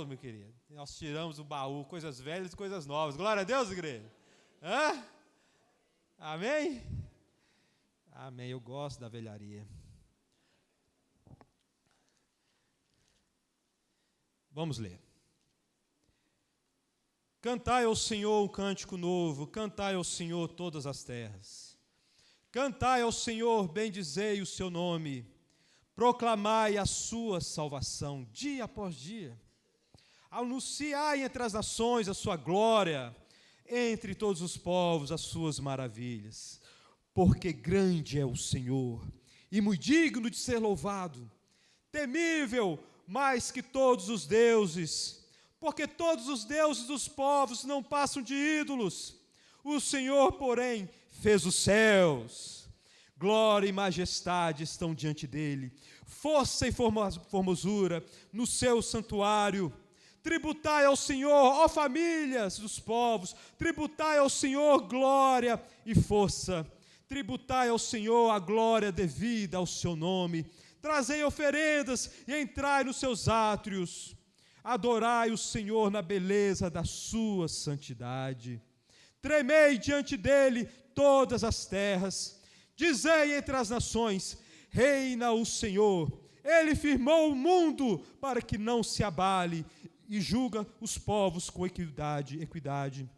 meu querido. Nós tiramos do baú coisas velhas e coisas novas. Glória a Deus, igreja. Hã? Amém? Amém. Eu gosto da velharia. Vamos ler. Cantai ao Senhor um cântico novo, cantai ao Senhor todas as terras. Cantai ao Senhor, bendizei o seu nome, proclamai a sua salvação dia após dia. Anunciai entre as nações a sua glória, entre todos os povos as suas maravilhas. Porque grande é o Senhor, e muito digno de ser louvado, temível mais que todos os deuses, porque todos os deuses dos povos não passam de ídolos. O Senhor, porém, fez os céus. Glória e majestade estão diante dele. Força e formosura no seu santuário. Tributai ao Senhor, ó famílias dos povos. Tributai ao Senhor glória e força. Tributai ao Senhor a glória devida ao seu nome. Trazei oferendas e entrai nos seus átrios. Adorai o Senhor na beleza da sua santidade. Tremei diante dele todas as terras. Dizei entre as nações, reina o Senhor. Ele firmou o mundo para que não se abale e julga os povos com equidade.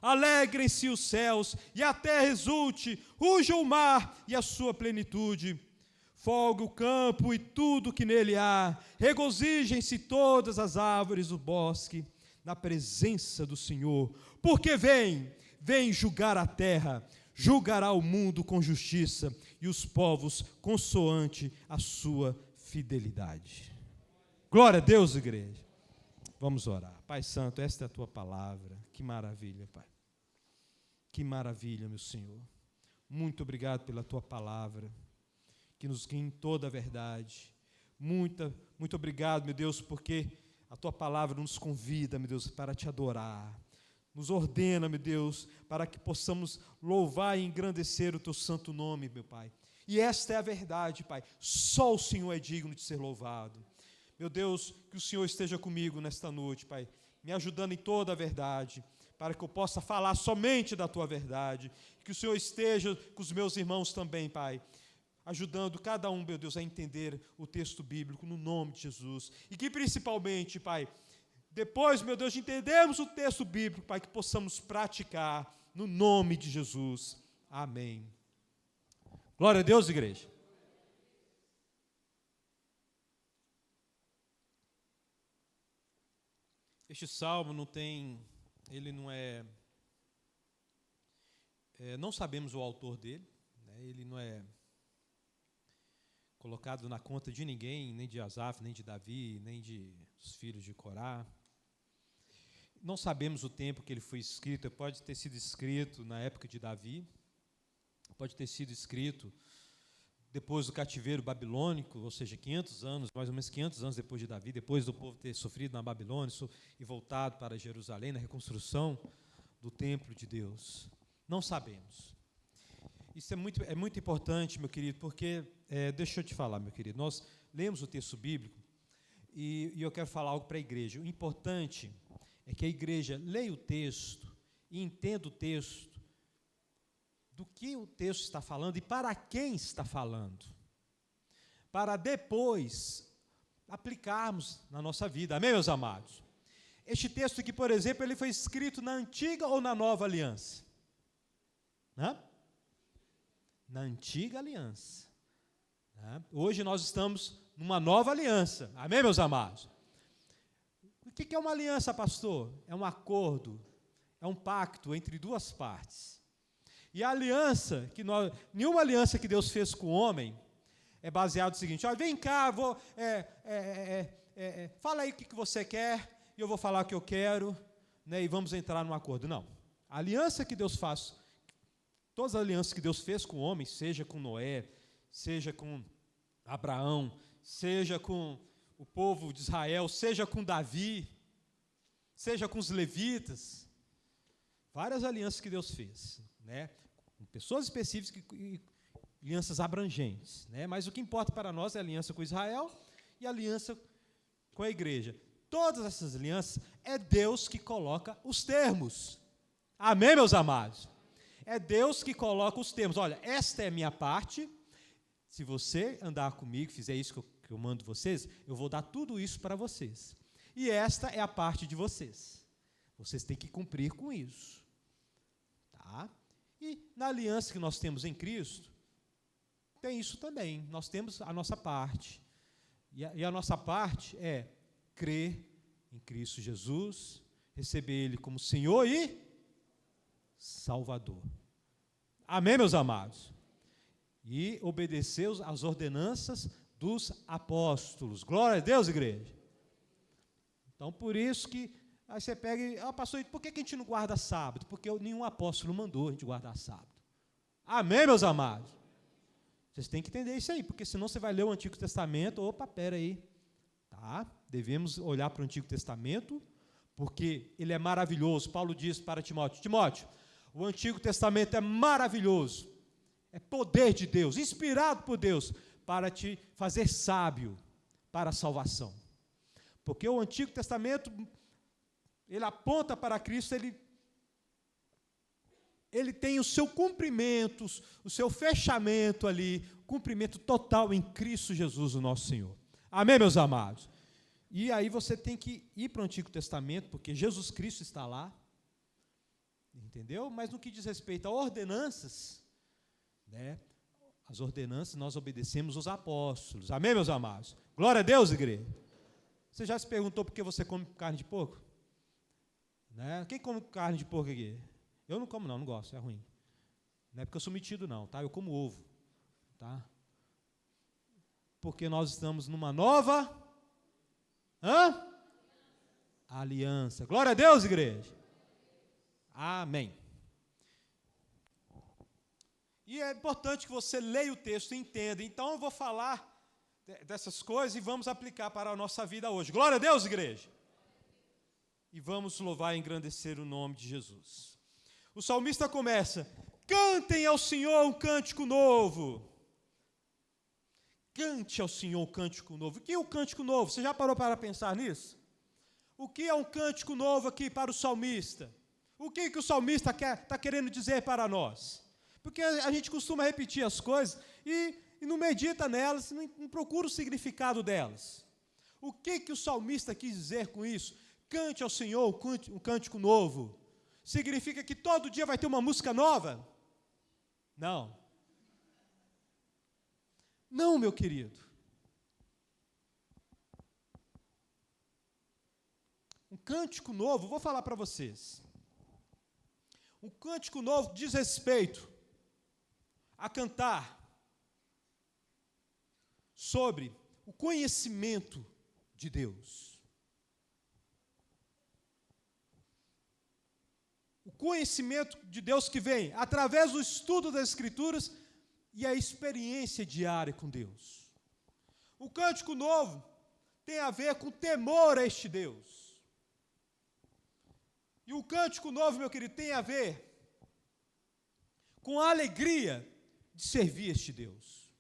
Alegrem-se os céus e a terra exulte, ruja o mar e a sua plenitude. Folgue o campo e tudo que nele há, regozijem-se todas as árvores do bosque, na presença do Senhor, porque vem julgar a terra, julgará o mundo com justiça e os povos consoante a sua fidelidade. Glória a Deus, igreja. Vamos orar. Pai Santo, esta é a tua palavra. Que maravilha, Pai. Que maravilha, meu Senhor. Muito obrigado pela tua palavra, que nos guia em toda a verdade. Muito obrigado, meu Deus, porque a tua palavra nos convida, meu Deus, para te adorar. Nos ordena, meu Deus, para que possamos louvar e engrandecer o teu santo nome, meu Pai. E esta é a verdade, Pai. Só o Senhor é digno de ser louvado. Meu Deus, que o Senhor esteja comigo nesta noite, Pai, me ajudando em toda a verdade, para que eu possa falar somente da tua verdade. Que o Senhor esteja com os meus irmãos também, Pai, ajudando cada um, meu Deus, a entender o texto bíblico no nome de Jesus. E que principalmente, Pai, depois, meu Deus, de entendermos o texto bíblico, Pai, que possamos praticar no nome de Jesus. Amém. Glória a Deus, igreja. Este salmo não sabemos o autor dele, né? Ele não é colocado na conta de ninguém, nem de Asaf, nem de Davi, nem dos filhos de Corá. Não sabemos o tempo que ele foi escrito. Pode ter sido escrito na época de Davi, pode ter sido escrito depois do cativeiro babilônico, ou seja, 500 anos, mais ou menos 500 anos depois de Davi, depois do povo ter sofrido na Babilônia e voltado para Jerusalém, na reconstrução do templo de Deus. Não sabemos. Isso é muito importante, meu querido, porque, deixa eu te falar, meu querido, nós lemos o texto bíblico e eu quero falar algo para a igreja. O importante é que a igreja leia o texto e entenda o texto, do que o texto está falando e para quem está falando, para depois aplicarmos na nossa vida. Amém, meus amados? Este texto aqui, por exemplo, ele foi escrito na antiga ou na nova aliança? Na antiga aliança. Hoje nós estamos numa nova aliança. Amém, meus amados? O que é uma aliança, pastor? É um acordo, é um pacto entre duas partes. E a aliança, nenhuma aliança que Deus fez com o homem é baseada no seguinte: olha, vem cá, fala aí o que você quer, e eu vou falar o que eu quero, né, e vamos entrar num acordo. Não. A aliança que Deus faz, todas as alianças que Deus fez com o homem, seja com Noé, seja com Abraão, seja com o povo de Israel, seja com Davi, seja com os levitas, várias alianças que Deus fez, né? Com pessoas específicas e alianças abrangentes, né? Mas o que importa para nós é a aliança com Israel e a aliança com a igreja. todas essas alianças, é Deus que coloca os termos. Amém, meus amados? É Deus que coloca os termos. Olha, esta é a minha parte. Se você andar comigo, fizer isso que eu mando vocês, eu vou dar tudo isso para vocês. E esta é a parte de vocês. Vocês têm que cumprir com isso. Tá? E na aliança que nós temos em Cristo, tem isso também. Nós temos a nossa parte. E a nossa parte é crer em Cristo Jesus, receber Ele como Senhor e Salvador. Amém, meus amados? E obedecer às ordenanças dos apóstolos. Glória a Deus, igreja. Então, por isso que aí você pega e, pastor, por que a gente não guarda sábado? Porque nenhum apóstolo mandou a gente guardar sábado. Amém, meus amados? Vocês têm que entender isso aí, porque senão você vai ler o Antigo Testamento, opa, pera aí, tá? Devemos olhar para o Antigo Testamento, porque ele é maravilhoso. Paulo diz para Timóteo, Timóteo, o Antigo Testamento é maravilhoso, é poder de Deus, inspirado por Deus, para te fazer sábio para a salvação. Porque o Antigo Testamento, ele aponta para Cristo, ele tem o seu cumprimento, o seu fechamento ali, cumprimento total em Cristo Jesus, o nosso Senhor. Amém, meus amados? E aí você tem que ir para o Antigo Testamento, porque Jesus Cristo está lá, entendeu? Mas no que diz respeito a ordenanças, né, as ordenanças nós obedecemos os apóstolos. Amém, meus amados? Glória a Deus, igreja. Você já se perguntou por que você come carne de porco? Né? Quem come carne de porco aqui? Eu não como não gosto, é ruim. Não é porque eu sou metido não, tá? Eu como ovo, tá? Porque nós estamos numa nova aliança. Glória a Deus, igreja. Amém. E é importante que você leia o texto e entenda. Então eu vou falar dessas coisas e vamos aplicar para a nossa vida hoje. Glória a Deus, igreja. E vamos louvar e engrandecer o nome de Jesus. O salmista começa, cantem ao Senhor um cântico novo. Cante ao Senhor um cântico novo. O que é um cântico novo? Você já parou para pensar nisso? O que é um cântico novo aqui para o salmista? O que o salmista está querendo dizer para nós? Porque a gente costuma repetir as coisas e não medita nelas, não procura o significado delas. O que o salmista quis dizer com isso? Cante ao Senhor um cântico novo. Significa que todo dia vai ter uma música nova? Não. Não, meu querido. Um cântico novo, vou falar para vocês. Um cântico novo diz respeito a cantar sobre o conhecimento de Deus. O conhecimento de Deus que vem através do estudo das Escrituras e a experiência diária com Deus. O cântico novo tem a ver com temor a este Deus. E o cântico novo, meu querido, tem a ver com a alegria de servir este Deus.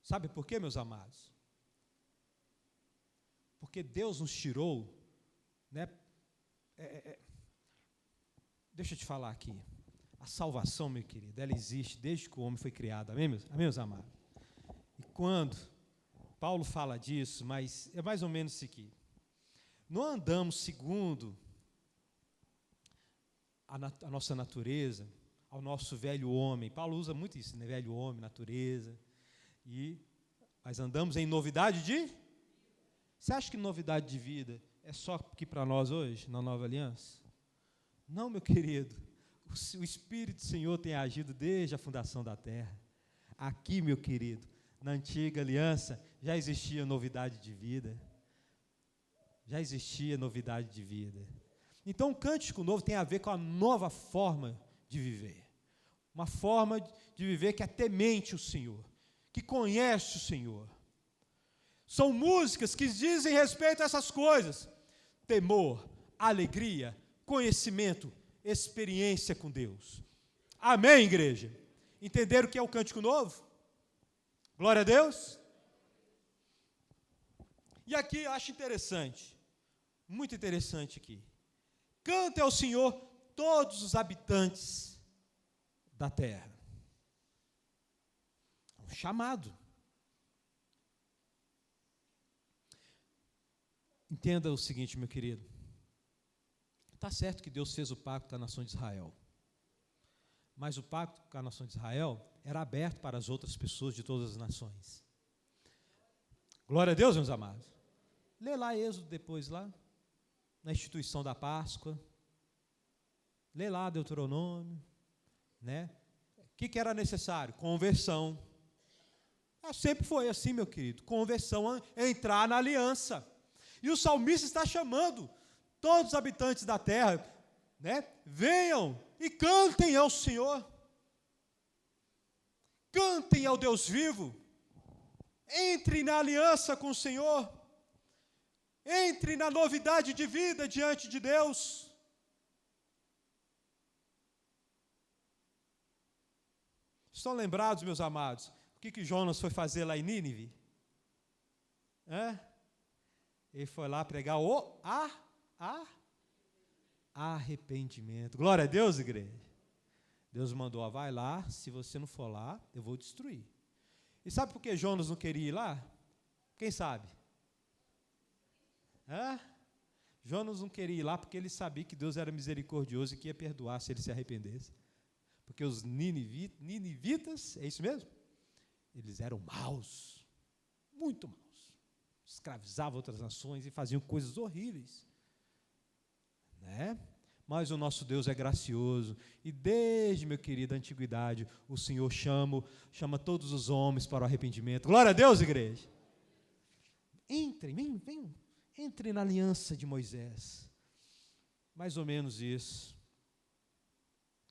Sabe por quê, meus amados? Porque Deus nos tirou, né? Deixa eu te falar aqui. A salvação, meu querido, ela existe desde que o homem foi criado. Amém, meus amados? E quando Paulo fala disso, mas é mais ou menos isso aqui. Não andamos segundo a nossa natureza, ao nosso velho homem. Paulo usa muito isso, né? Velho homem, natureza. Mas andamos em novidade de... Você acha que novidade de vida é só aqui para nós hoje, na nova aliança? Não, meu querido. O Espírito do Senhor tem agido desde a fundação da terra. Aqui, meu querido, na antiga aliança, já existia novidade de vida. Já existia novidade de vida. Então, o cântico novo tem a ver com a nova forma de viver. Uma forma de viver que é temente o Senhor, que conhece o Senhor. São músicas que dizem respeito a essas coisas. Temor, alegria, conhecimento, experiência com Deus. Amém, igreja? Entenderam o que é o cântico novo? Glória a Deus. E aqui eu acho interessante, muito interessante aqui. Cante ao Senhor todos os habitantes da terra. É um chamado. Entenda o seguinte, meu querido. Está certo que Deus fez o pacto com a nação de Israel. Mas o pacto com a nação de Israel era aberto para as outras pessoas de todas as nações. Glória a Deus, meus amados. Lê lá Êxodo depois, lá, na instituição da Páscoa. Lê lá Deuteronômio, né? O que era necessário? Conversão. Sempre foi assim, meu querido. Conversão, entrar na aliança. E o salmista está chamando todos os habitantes da terra, né? Venham e cantem ao Senhor. Cantem ao Deus vivo. Entre na aliança com o Senhor. Entre na novidade de vida diante de Deus. Estão lembrados, meus amados, o que Jonas foi fazer lá em Nínive? Ele foi lá pregar o arrependimento. Glória a Deus, igreja. Deus mandou, vai lá, se você não for lá, eu vou destruir. E sabe por que Jonas não queria ir lá? Quem sabe? Jonas não queria ir lá porque ele sabia que Deus era misericordioso e que ia perdoar se ele se arrependesse. Porque os ninivitas, é isso mesmo? Eles eram maus, muito maus. Escravizavam outras nações e faziam coisas horríveis. Né? Mas o nosso Deus é gracioso. E desde, meu querido, a antiguidade, o Senhor chama todos os homens para o arrependimento. Glória a Deus, igreja. Entrem, venham. Entrem na aliança de Moisés. Mais ou menos isso.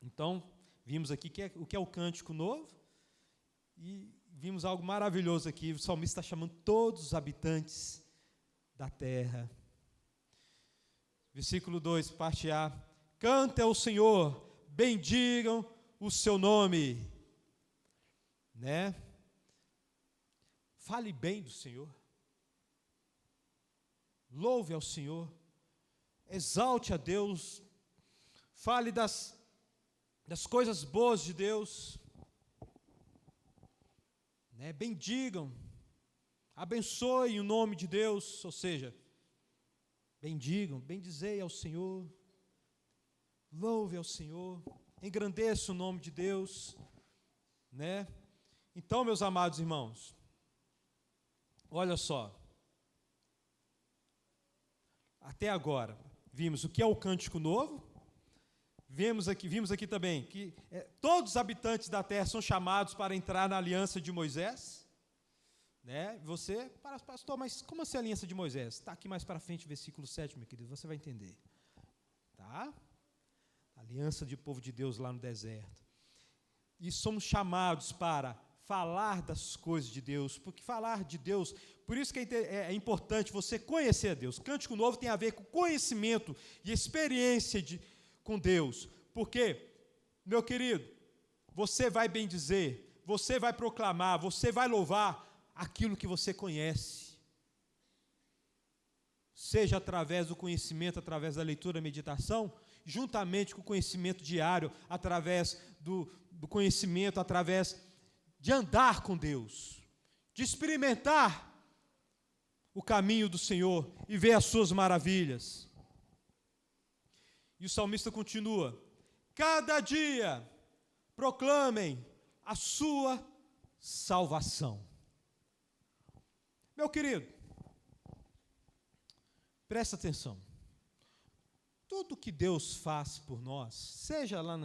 Então, vimos aqui o que é o cântico novo. E vimos algo maravilhoso aqui. O salmista está chamando todos os habitantes da terra. Versículo 2, parte A. Cantem ao Senhor, bendigam o seu nome. Né? Fale bem do Senhor. Louve ao Senhor. Exalte a Deus. Fale das coisas boas de Deus. Né? Bendigam. Abençoem o nome de Deus. Ou seja, bendigam, bendizei ao Senhor, louve ao Senhor, engrandeça o nome de Deus, né? Então, meus amados irmãos, olha só, até agora, vimos o que é o cântico novo, vimos aqui também que todos os habitantes da terra são chamados para entrar na aliança de Moisés. Né? Você, pastor, mas como assim a aliança de Moisés? Está aqui mais para frente, versículo 7, meu querido, você vai entender. Tá? Aliança de povo de Deus lá no deserto. E somos chamados para falar das coisas de Deus, porque falar de Deus, por isso que é importante você conhecer a Deus. Cântico novo tem a ver com conhecimento e experiência com Deus. Porque, meu querido, você vai bendizer, você vai proclamar, você vai louvar aquilo que você conhece, seja através do conhecimento, através da leitura e meditação, juntamente com o conhecimento diário, através do conhecimento, através de andar com Deus, de experimentar o caminho do Senhor e ver as suas maravilhas. E o salmista continua, cada dia proclamem a sua salvação. Meu querido, presta atenção. Tudo que Deus faz por nós, seja lá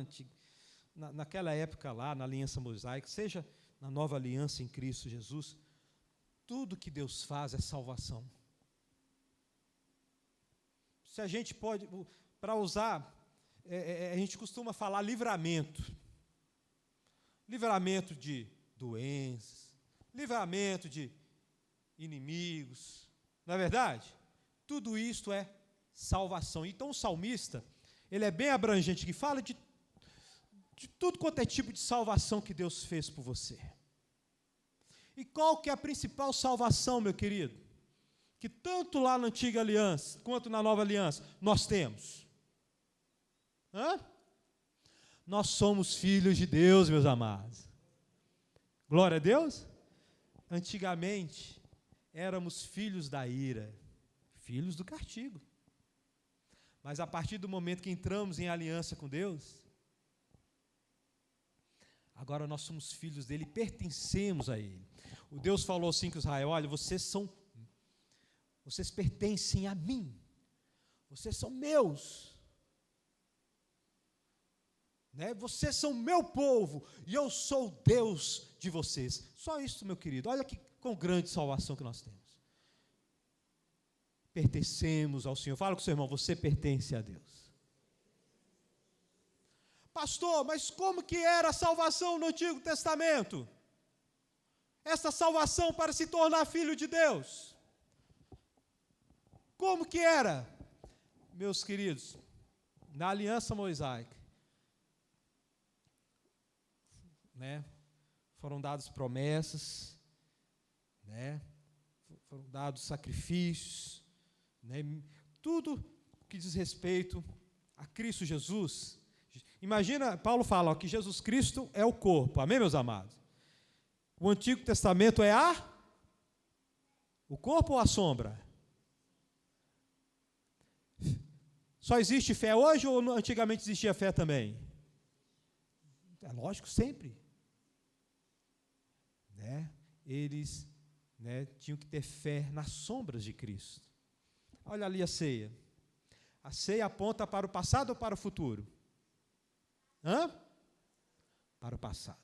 naquela época lá, na aliança mosaica, seja na nova aliança em Cristo Jesus, tudo que Deus faz é salvação. Se a gente pode, para usar, a gente costuma falar livramento. Livramento de doenças, livramento de inimigos, não é verdade? Tudo isto é salvação. Então o salmista, ele é bem abrangente, que fala de tudo quanto é tipo de salvação que Deus fez por você. E qual que é a principal salvação, meu querido? que tanto lá na antiga aliança, quanto na nova aliança, nós temos? Hã? Nós somos filhos de Deus, meus amados. Glória a Deus. Antigamente, éramos filhos da ira, filhos do castigo. Mas a partir do momento que entramos em aliança com Deus, agora nós somos filhos dele, pertencemos a ele. O Deus falou assim com Israel: olha, vocês pertencem a mim, vocês são meus, né? Vocês são meu povo, e eu sou o Deus de vocês. Só isso, meu querido, olha que quão grande salvação que nós temos. Pertencemos ao Senhor. Fala com o seu irmão: você pertence a Deus. Pastor, mas como que era a salvação no Antigo Testamento? Essa salvação para se tornar filho de Deus. Como que era? Meus queridos, na aliança mosaica, né, foram dadas promessas, né, foram dados sacrifícios, né, tudo que diz respeito a Cristo Jesus. Imagina, Paulo fala que Jesus Cristo é o corpo, amém, meus amados? O Antigo Testamento é o corpo ou a sombra? Só existe fé hoje ou antigamente existia fé também? É lógico, sempre. Né? Eles, né, tinham que ter fé nas sombras de Cristo. Olha ali a ceia. A ceia aponta para o passado ou para o futuro? Para o passado.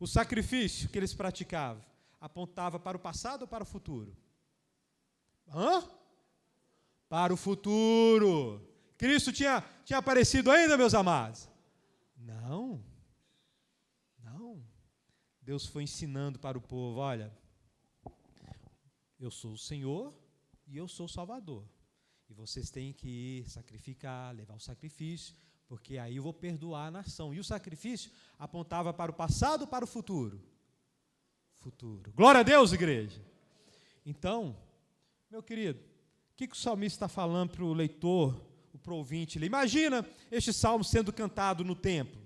O sacrifício que eles praticavam apontava para o passado ou para o futuro? Para o futuro. Cristo tinha aparecido ainda, meus amados? Não. Deus foi ensinando para o povo: olha, eu sou o Senhor e eu sou o Salvador. E vocês têm que ir sacrificar, levar o sacrifício, porque aí eu vou perdoar a nação. E o sacrifício apontava para o passado ou para o futuro? Futuro. Glória a Deus, igreja. Então, meu querido, o que o salmista está falando para o leitor, para o ouvinte? Imagina este salmo sendo cantado no templo,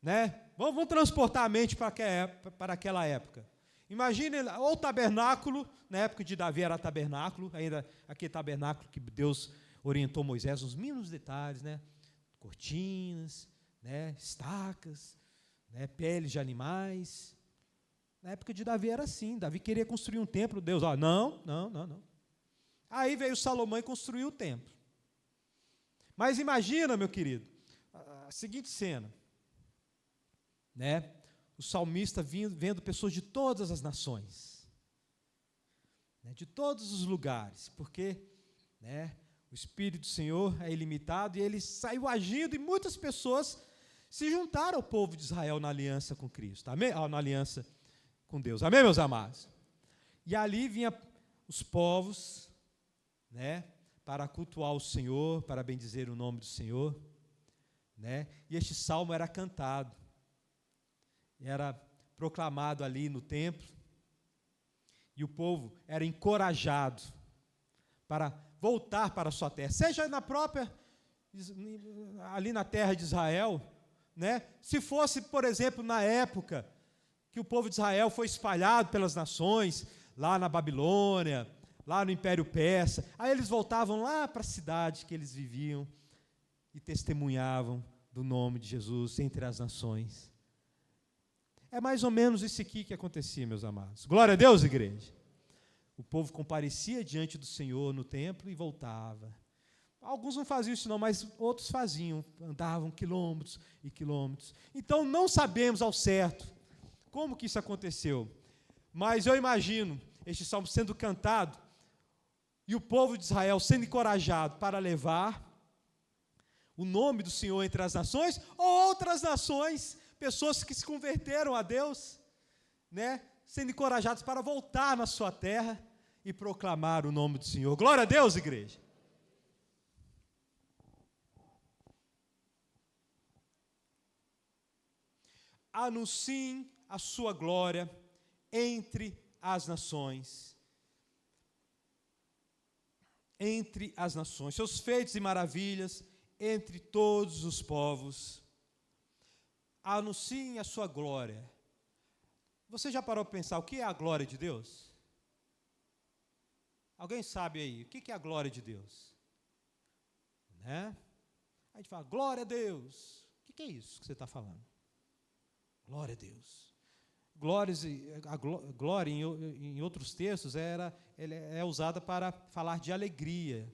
né? Vamos transportar a mente para aquela época. Imagine o tabernáculo, na época de Davi era tabernáculo, ainda aquele tabernáculo que Deus orientou Moisés, os mínimos detalhes, né? Cortinas, né? Estacas, né? Peles de animais. Na época de Davi era assim. Davi queria construir um templo, Deus, não. Aí veio Salomão e construiu o templo. Mas imagina, meu querido, a seguinte cena, né? O salmista vendo pessoas de todas as nações, né? De todos os lugares, porque, né, o Espírito do Senhor é ilimitado e ele saiu agindo e muitas pessoas se juntaram ao povo de Israel na aliança com Cristo, amém? Na aliança com Deus, amém, meus amados? E ali vinha os povos, né, para cultuar o Senhor, para bendizer o nome do Senhor, né? E este salmo era cantado, era proclamado ali no templo, e o povo era encorajado para voltar para a sua terra, seja ali na terra de Israel, né? Se fosse, por exemplo, na época que o povo de Israel foi espalhado pelas nações, lá na Babilônia, lá no Império Persa, aí eles voltavam lá para a cidade que eles viviam e testemunhavam do nome de Jesus entre as nações. É mais ou menos isso aqui que acontecia, meus amados. Glória a Deus, igreja. O povo comparecia diante do Senhor no templo e voltava. Alguns não faziam isso não, mas outros faziam, andavam quilômetros e quilômetros. Então não sabemos ao certo como que isso aconteceu, mas eu imagino este salmo sendo cantado e o povo de Israel sendo encorajado para levar o nome do Senhor entre as nações, ou outras nações, pessoas que se converteram a Deus, né, sendo encorajados para voltar na sua terra e proclamar o nome do Senhor. Glória a Deus, igreja. Anunciem a sua glória entre as nações. entre as nações, seus feitos e maravilhas entre todos os povos. Anunciem a sua glória. Você já parou para pensar o que é a glória de Deus? Alguém sabe aí, o que é a glória de Deus? Né? A gente fala, glória a Deus. O que é isso que você está falando? Glória a Deus. Glória, em outros textos, é usada para falar de alegria,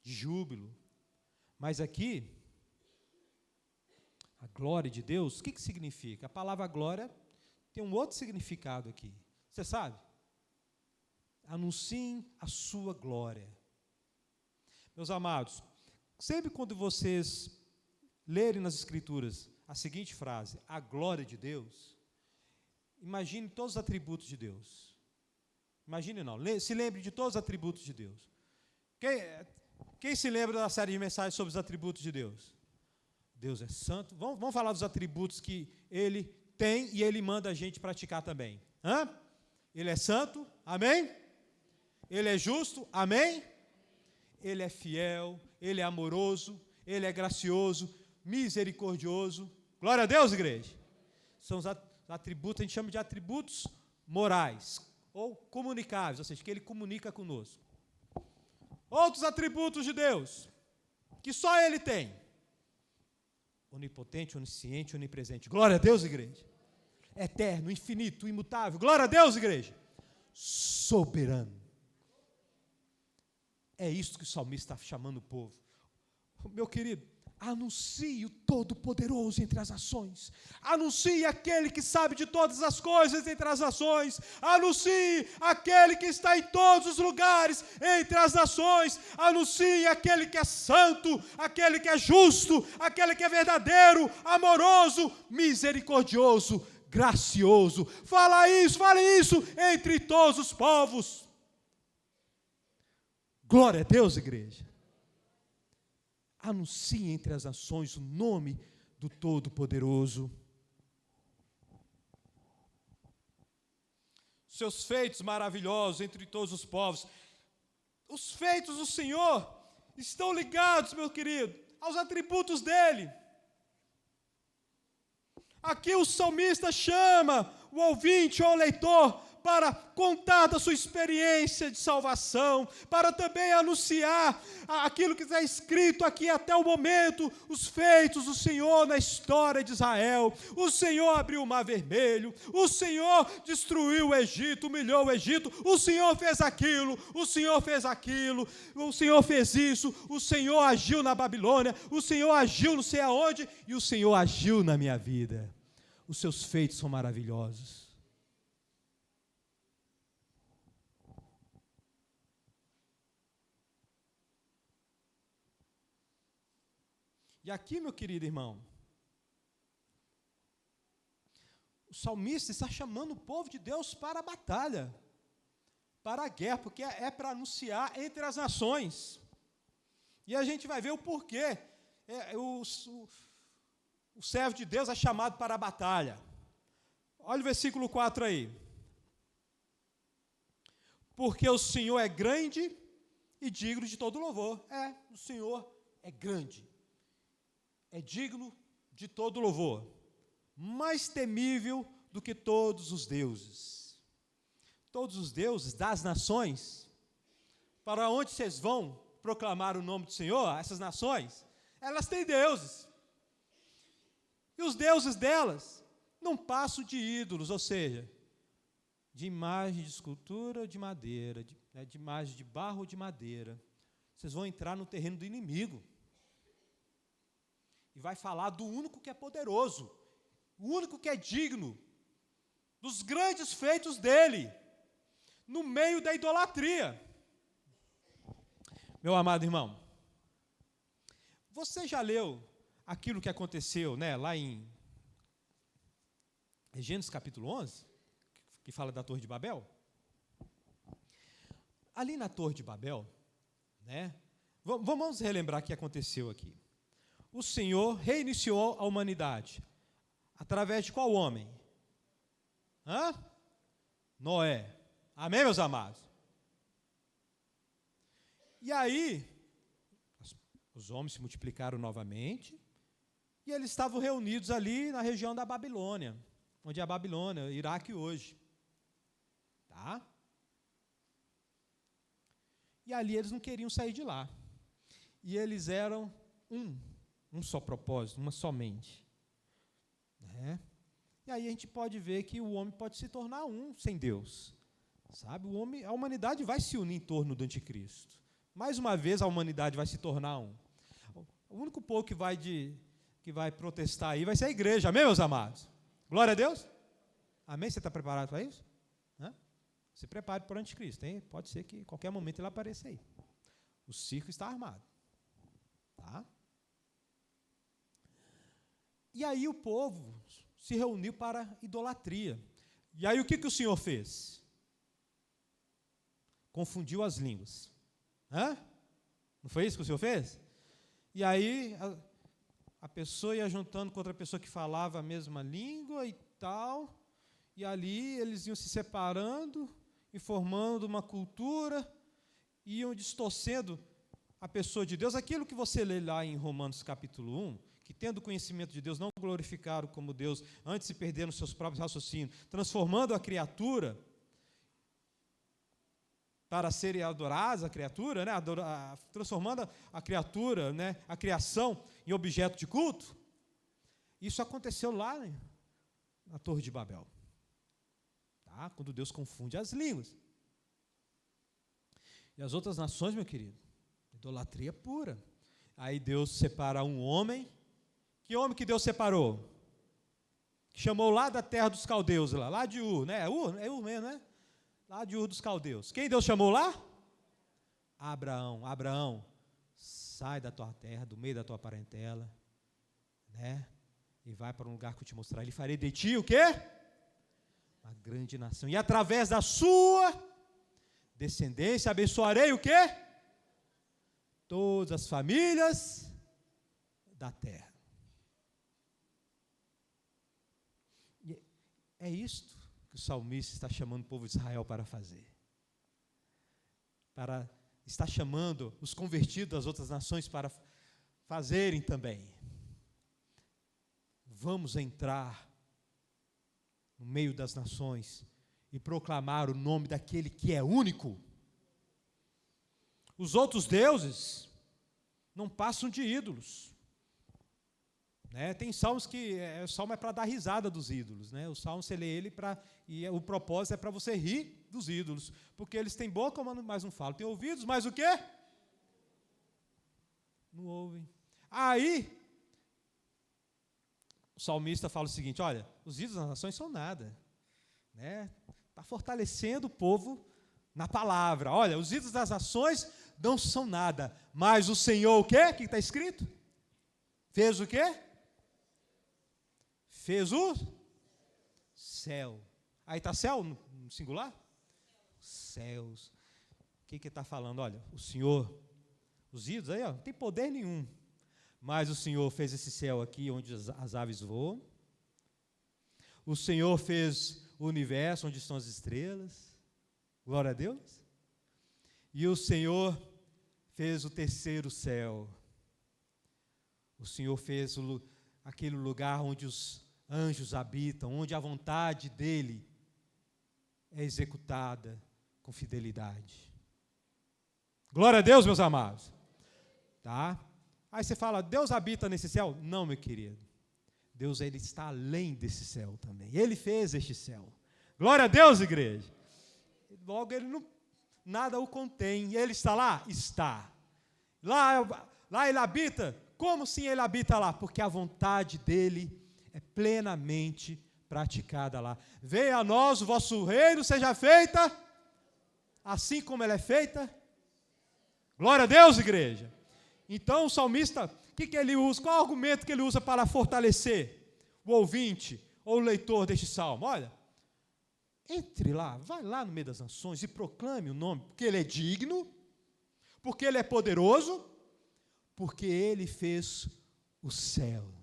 de júbilo. Mas aqui, a glória de Deus, o que significa? A palavra glória tem um outro significado aqui. Você sabe? Anunciem a sua glória. Meus amados, sempre quando vocês lerem nas Escrituras a seguinte frase, a glória de Deus, imagine todos os atributos de Deus. Imagine não, se lembre de todos os atributos de Deus. Quem se lembra da série de mensagens sobre os atributos de Deus? Deus é santo. Vamos falar dos atributos que Ele tem e Ele manda a gente praticar também. Ele é santo, amém? Ele é justo, amém? Ele é fiel, Ele é amoroso, Ele é gracioso, misericordioso. Glória a Deus, igreja. São os atributos, a gente chama de atributos morais, ou comunicáveis, ou seja, que Ele comunica conosco. Outros atributos de Deus, que só Ele tem. Onipotente, onisciente, onipresente. Glória a Deus, igreja. Eterno, infinito, imutável. Glória a Deus, igreja. Soberano. É isso que o salmista está chamando o povo. Meu querido, anuncie o Todo-Poderoso entre as nações. Anuncie aquele que sabe de todas as coisas entre as nações. Anuncie aquele que está em todos os lugares entre as nações. Anuncie aquele que é santo, aquele que é justo, aquele que é verdadeiro, amoroso, misericordioso, gracioso. Fale isso entre todos os povos. Glória a Deus, igreja. Anuncie entre as nações o nome do Todo-Poderoso. Seus feitos maravilhosos entre todos os povos. Os feitos do Senhor estão ligados, meu querido, aos atributos dEle. Aqui o salmista chama o ouvinte ou o leitor para contar da sua experiência de salvação, para também anunciar aquilo que está escrito aqui até o momento, os feitos do Senhor na história de Israel. O Senhor abriu o mar vermelho, o Senhor destruiu o Egito, humilhou o Egito, o Senhor fez aquilo, o Senhor fez aquilo, o Senhor fez isso, o Senhor agiu na Babilônia, o Senhor agiu não sei aonde, e o Senhor agiu na minha vida. Os seus feitos são maravilhosos. E aqui, meu querido irmão, o salmista está chamando o povo de Deus para a batalha, para a guerra, porque é para anunciar entre as nações. E a gente vai ver o porquê. O servo de Deus é chamado para a batalha. Olha o versículo 4 aí. Porque o Senhor é grande e digno de todo louvor. O Senhor é grande. É digno de todo louvor, mais temível do que todos os deuses. Todos os deuses das nações, para onde vocês vão proclamar o nome do Senhor, essas nações, elas têm deuses. E os deuses delas não passam de ídolos, ou seja, de imagem de escultura de madeira, de imagem de barro ou de madeira. Vocês vão entrar no terreno do inimigo. E vai falar do único que é poderoso, o único que é digno, dos grandes feitos dele, no meio da idolatria. Meu amado irmão, você já leu aquilo que aconteceu, lá em Gênesis capítulo 11, que fala da Torre de Babel? Ali na Torre de Babel, vamos relembrar o que aconteceu aqui. O Senhor reiniciou a humanidade. Através de qual homem? Noé. Amém, meus amados? E aí, os homens se multiplicaram novamente, e eles estavam reunidos ali na região da Babilônia, onde é a Babilônia, Iraque hoje. Tá? E ali eles não queriam sair de lá. E eles eram um só propósito, uma só mente. Né? E aí a gente pode ver que o homem pode se tornar um sem Deus. Sabe? A humanidade vai se unir em torno do anticristo. Mais uma vez a humanidade vai se tornar um. O único povo que vai protestar aí vai ser a igreja. Amém, meus amados? Glória a Deus. Amém? Você está preparado para isso? Se prepare para o anticristo, hein? Pode ser que em qualquer momento ele apareça aí. O circo está armado. Tá? E aí o povo se reuniu para idolatria. E aí o que o Senhor fez? Confundiu as línguas. Não foi isso que o Senhor fez? E aí a pessoa ia juntando com outra pessoa que falava a mesma língua e tal, e ali eles iam se separando e formando uma cultura, e iam distorcendo a pessoa de Deus. Aquilo que você lê lá em Romanos capítulo 1, que tendo conhecimento de Deus, não glorificaram como Deus, antes se perderam nos seus próprios raciocínios, transformando a criatura para serem adoradas, a criatura, né, transformando a criatura, né, a criação, em objeto de culto. Isso aconteceu lá, né, na Torre de Babel. Tá? Quando Deus confunde as línguas. E as outras nações, meu querido, idolatria pura. Aí Deus separa um homem. Que homem que Deus separou? Que chamou lá da terra dos caldeus, lá de Ur, né? É Ur mesmo, né? Lá de Ur dos caldeus. Quem Deus chamou lá? Abraão. Abraão, sai da tua terra, do meio da tua parentela, né? E vai para um lugar que eu te mostrar. Ele farei de ti o quê? Uma grande nação. E através da sua descendência abençoarei o quê? Todas as famílias da terra. E é isto que o salmista está chamando o povo de Israel para fazer. Está chamando os convertidos das outras nações para fazerem também. Vamos entrar no meio das nações e proclamar o nome daquele que é único. Os outros deuses não passam de ídolos. Né? Tem salmos que o salmo é para dar risada dos ídolos. Né? O salmo você lê ele e o propósito é para você rir dos ídolos, porque eles têm boca, mas não falam. Tem ouvidos, mas o quê? Não ouvem. Aí o salmista fala o seguinte: olha, os ídolos das nações são nada, né? Está fortalecendo o povo na palavra. Olha, os ídolos das nações não são nada, mas o Senhor o quê? O que está escrito? Fez o quê? Fez o céu. Aí está céu no singular? Céus. O que está falando? Olha, o Senhor, os ídolos aí, não tem poder nenhum. Mas o Senhor fez esse céu aqui onde as aves voam. O Senhor fez o universo onde estão as estrelas. Glória a Deus. E o Senhor fez o terceiro céu. O Senhor fez aquele lugar onde os anjos habitam, onde a vontade dEle é executada com fidelidade. Glória a Deus, meus amados. Tá? Aí você fala, Deus habita nesse céu? Não, meu querido. Deus, Ele está além desse céu também. Ele fez este céu. Glória a Deus, igreja. Logo, nada o contém. Ele está lá? Está. Lá Ele habita? Como sim Ele habita lá? Porque a vontade dEle é plenamente praticada lá. Venha a nós o vosso reino, seja feita assim como ela é feita. Glória a Deus, igreja. Então o salmista, o que ele usa? Qual é o argumento que ele usa para fortalecer o ouvinte ou o leitor deste salmo? Olha, entre lá, vai lá no meio das nações e proclame o nome, porque Ele é digno, porque Ele é poderoso, porque Ele fez os céus.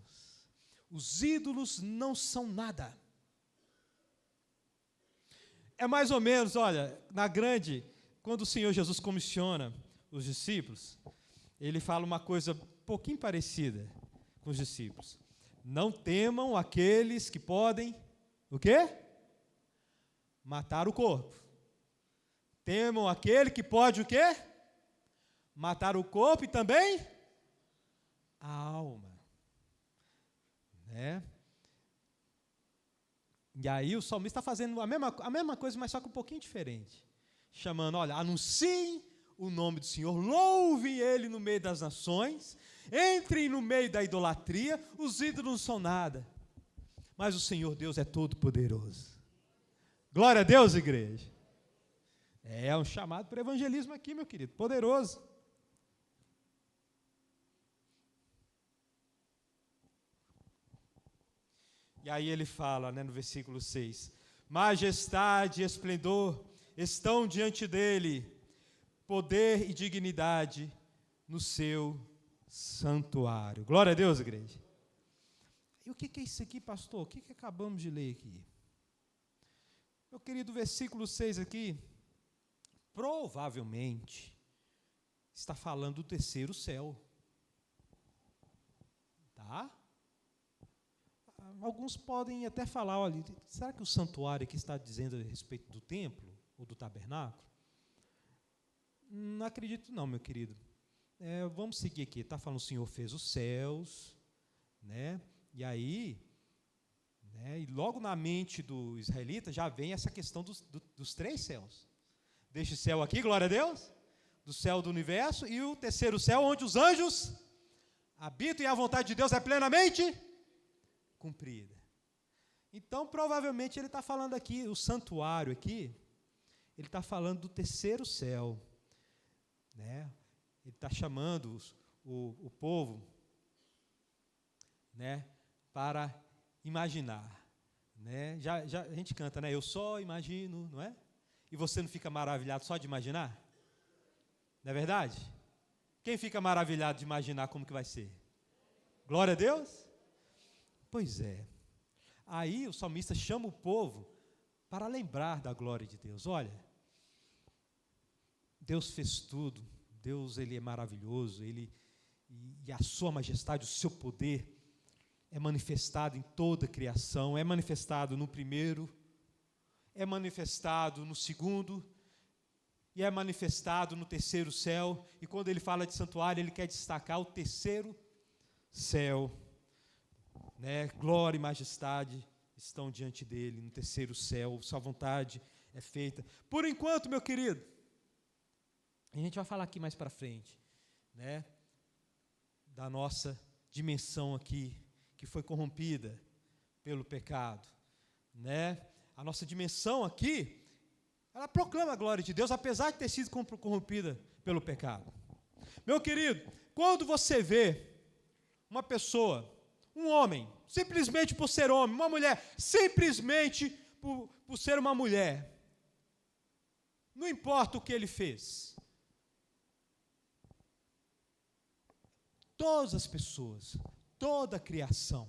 Os ídolos não são nada. É mais ou menos, olha, quando o Senhor Jesus comissiona os discípulos, ele fala uma coisa um pouquinho parecida com os discípulos. Não temam aqueles que podem, o quê? Matar o corpo. Temam aquele que pode o quê? Matar o corpo e também a alma. Né? E aí o salmista está fazendo a mesma coisa, mas só que um pouquinho diferente. Chamando, olha, anunciem o nome do Senhor, louvem Ele no meio das nações, entrem no meio da idolatria, os ídolos não são nada, mas o Senhor Deus é todo poderoso. Glória a Deus, igreja. É um chamado para o evangelismo aqui, meu querido, poderoso. E aí ele fala, né, no versículo 6, majestade e esplendor estão diante dele, poder e dignidade no seu santuário. Glória a Deus, igreja. E o que é isso aqui, pastor? O que acabamos de ler aqui? Meu querido, versículo 6 aqui, provavelmente está falando do terceiro céu. Tá? Alguns podem até falar, olha, será que o santuário aqui está dizendo a respeito do templo ou do tabernáculo? Não acredito não, meu querido. Vamos seguir aqui, está falando o Senhor fez os céus, né? E aí, né, e logo na mente do israelita já vem essa questão dos três céus. Deste céu aqui, glória a Deus, do céu do universo, e o terceiro céu, onde os anjos habitam e a vontade de Deus é plenamente cumprida. Então, provavelmente, ele está falando aqui, o santuário aqui, ele está falando do terceiro céu, né? Ele está chamando o povo, né, para imaginar, né? Já a gente canta, né? Eu só imagino, não é? E você não fica maravilhado só de imaginar? Não é verdade? Quem fica maravilhado de imaginar como que vai ser? Glória a Deus? Pois é. Aí o salmista chama o povo para lembrar da glória de Deus. Olha, Deus fez tudo. Deus, Ele é maravilhoso. E a sua majestade, o seu poder é manifestado em toda a criação. É manifestado no primeiro, é manifestado no segundo, e é manifestado no terceiro céu. E quando ele fala de santuário, ele quer destacar o terceiro céu, né? Glória e majestade estão diante dele no terceiro céu, sua vontade é feita. Por enquanto, meu querido, a gente vai falar aqui mais para frente, né, da nossa dimensão aqui, que foi corrompida pelo pecado, né? A nossa dimensão aqui, ela proclama a glória de Deus, apesar de ter sido corrompida pelo pecado. Meu querido, quando você vê uma pessoa, um homem, simplesmente por ser homem, uma mulher, simplesmente por ser uma mulher, não importa o que ele fez, todas as pessoas, toda a criação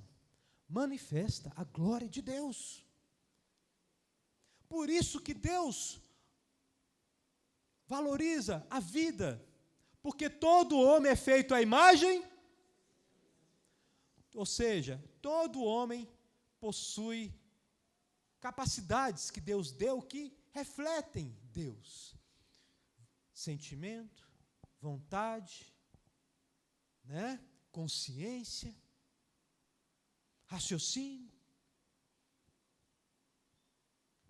manifesta a glória de Deus. Por isso que Deus valoriza a vida, porque todo homem é feito à imagem, ou seja, todo homem possui capacidades que Deus deu que refletem Deus. Sentimento, vontade, né? Consciência, raciocínio.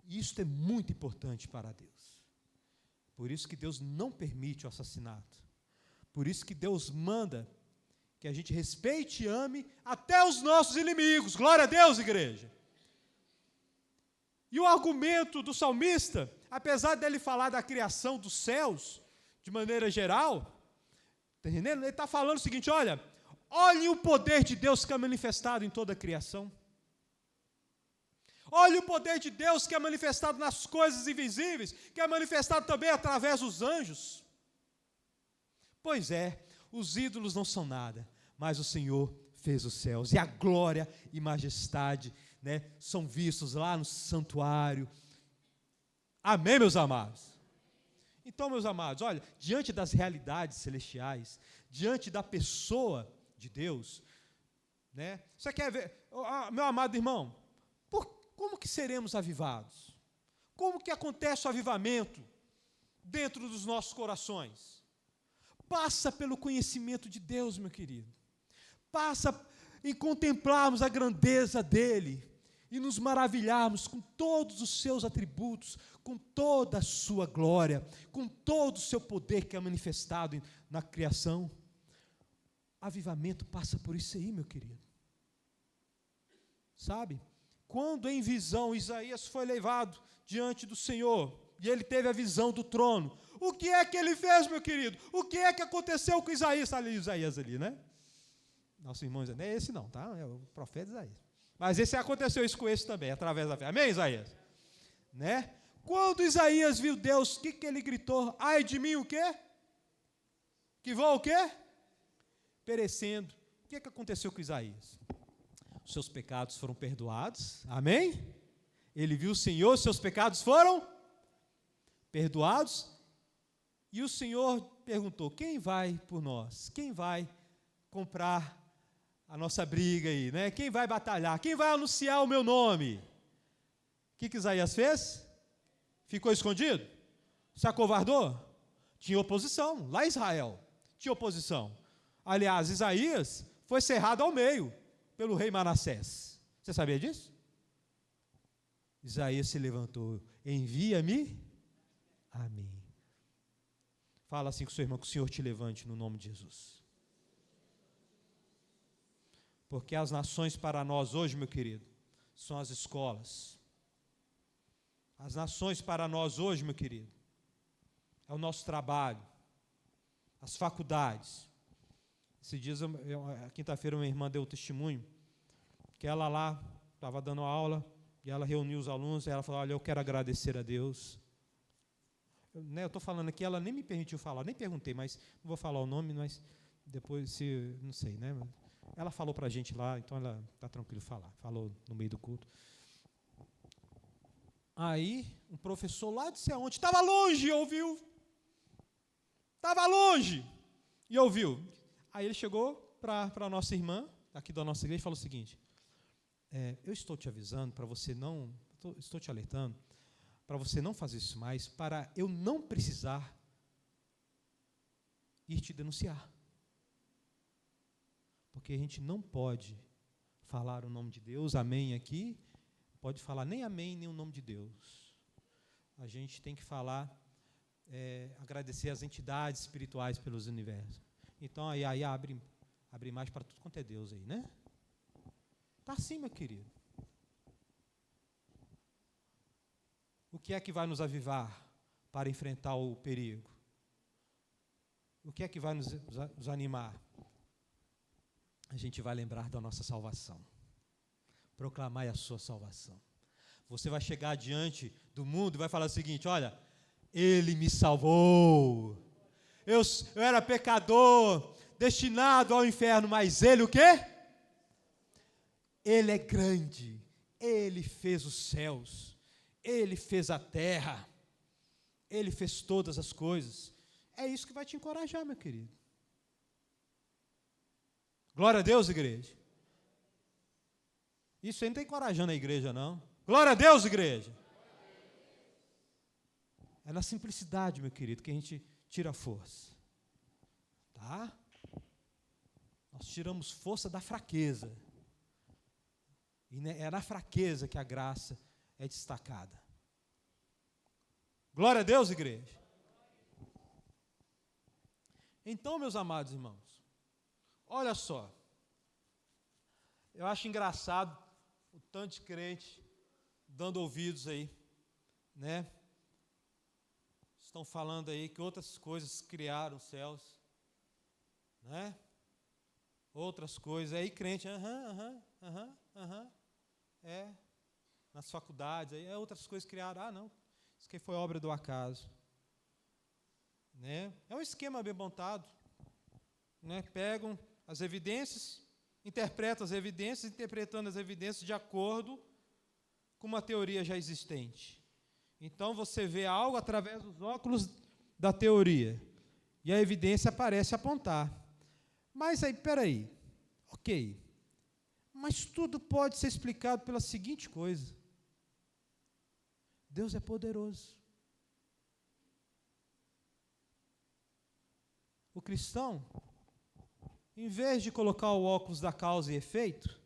Isso é muito importante para Deus. Por isso que Deus não permite o assassinato. Por isso que Deus manda que a gente respeite e ame até os nossos inimigos. Glória a Deus, igreja. E o argumento do salmista, apesar dele falar da criação dos céus, de maneira geral, tá entendendo? Ele está falando o seguinte, olhem o poder de Deus que é manifestado em toda a criação. Olhe o poder de Deus que é manifestado nas coisas invisíveis, que é manifestado também através dos anjos. Pois é, os ídolos não são nada, mas o Senhor fez os céus, e a glória e majestade, né, são vistos lá no santuário. Amém, meus amados? Então, meus amados, olha, diante das realidades celestiais, diante da pessoa de Deus, né? Você quer ver, meu amado irmão, como que seremos avivados? Como que acontece o avivamento dentro dos nossos corações? Passa pelo conhecimento de Deus, meu querido. Passa em contemplarmos a grandeza dEle e nos maravilharmos com todos os seus atributos, com toda a sua glória, com todo o seu poder que é manifestado na criação. Avivamento passa por isso aí, meu querido. Sabe? Quando em visão Isaías foi levado diante do Senhor, e ele teve a visão do trono, o que é que ele fez, meu querido? O que é que aconteceu com Isaías? Está ali Isaías ali, né? Nosso irmão, não é esse não, tá? É o profeta Isaías. Mas aconteceu isso com esse também, através da fé. Amém, Isaías? Né? Quando Isaías viu Deus, o que ele gritou? Ai de mim o quê? Que vou o quê? Perecendo. O que aconteceu com Isaías? Os seus pecados foram perdoados. Amém? Ele viu o Senhor, seus pecados foram perdoados. E o Senhor perguntou, quem vai por nós? Quem vai comprar a nossa briga aí, né? Quem vai batalhar? Quem vai anunciar o meu nome? O que Isaías fez? Ficou escondido? Se acovardou? Tinha oposição, lá em Israel, tinha oposição. Aliás, Isaías foi cerrado ao meio pelo rei Manassés. Você sabia disso? Isaías se levantou, envia-me a mim. Fala assim com o seu irmão, que o Senhor te levante no nome de Jesus. Porque as nações para nós hoje, meu querido, são as escolas. As nações para nós hoje, meu querido, é o nosso trabalho, as faculdades. Esses dias, quinta-feira, uma irmã deu o testemunho, que ela lá estava dando aula, e ela reuniu os alunos, e ela falou, olha, eu quero agradecer a Deus. Eu estou falando aqui, ela nem me permitiu falar, nem perguntei, mas não vou falar o nome, mas depois, se não sei, né? Ela falou para a gente lá, então ela está tranquilo falar, falou no meio do culto. Aí, um professor lá de sei aonde, estava longe e ouviu. Estava longe e ouviu. Aí ele chegou para a nossa irmã, aqui da nossa igreja, e falou o seguinte, eu estou te avisando para você não, estou te alertando, para você não fazer isso mais, para eu não precisar ir te denunciar. Porque a gente não pode falar o nome de Deus, amém aqui, pode falar nem amém, nem o nome de Deus. A gente tem que falar, agradecer as entidades espirituais pelos universos. Então, aí abre mais para tudo quanto é Deus aí, né? Está assim, meu querido. O que é que vai nos avivar para enfrentar o perigo? O que é que vai nos animar? A gente vai lembrar da nossa salvação. Proclamai a sua salvação. Você vai chegar diante do mundo e vai falar o seguinte, olha, Ele me salvou. Eu era pecador, destinado ao inferno, mas Ele o quê? Ele é grande, Ele fez os céus, Ele fez a terra, Ele fez todas as coisas. É isso que vai te encorajar, meu querido. Glória a Deus, igreja. Isso aí não está encorajando a igreja, não. Glória a Deus, igreja. É na simplicidade, meu querido, que a gente tira a força. Tá? Nós tiramos força da fraqueza. E é na fraqueza que a graça é destacada. Glória a Deus, igreja. Então, meus amados irmãos, olha só. Eu acho engraçado o tanto de crente dando ouvidos aí, né? Estão falando aí que outras coisas criaram os céus, né? Outras coisas, aí crente, nas faculdades, aí outras coisas criaram, não, isso aqui foi obra do acaso, né? É um esquema bem montado, né? Pegam as evidências, interpretam as evidências, interpretando as evidências de acordo com uma teoria já existente. Então você vê algo através dos óculos da teoria. E a evidência parece apontar. Mas aí, peraí, ok. Mas tudo pode ser explicado pela seguinte coisa: Deus é poderoso. O cristão, em vez de colocar o óculos da causa e efeito,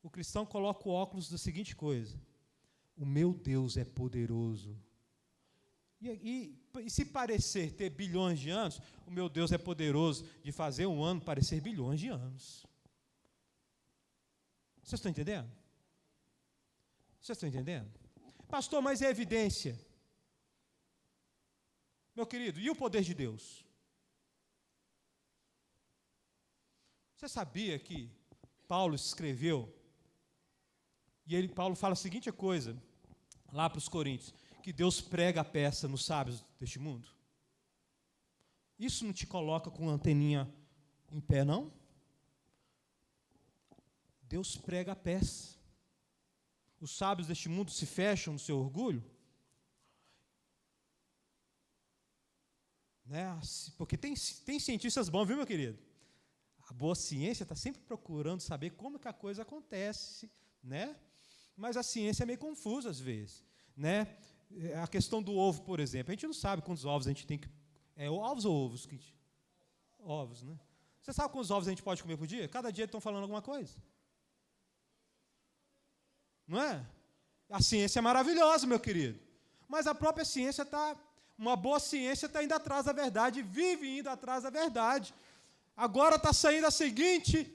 o cristão coloca o óculos da seguinte coisa: o meu Deus é poderoso. E se parecer ter bilhões de anos, o meu Deus é poderoso de fazer um ano parecer bilhões de anos. Vocês estão entendendo? Vocês estão entendendo? Pastor, mas é evidência. Meu querido, e o poder de Deus? Você sabia que Paulo escreveu, e Paulo fala a seguinte coisa, lá para os Coríntios, que Deus prega a peça nos sábios deste mundo? Isso não te coloca com a anteninha em pé, não? Deus prega a peça. Os sábios deste mundo se fecham no seu orgulho, né? Porque tem cientistas bons, viu, meu querido? A boa ciência está sempre procurando saber como que a coisa acontece, né? Mas a ciência é meio confusa às vezes, né? A questão do ovo, por exemplo, a gente não sabe quantos ovos a gente tem que... ovos ou ovos? Ovos, né? Você sabe quantos ovos a gente pode comer por dia? Cada dia estão falando alguma coisa. Não é? A ciência é maravilhosa, meu querido. Mas a própria ciência uma boa ciência está indo atrás da verdade, vive indo atrás da verdade. Agora está saindo a seguinte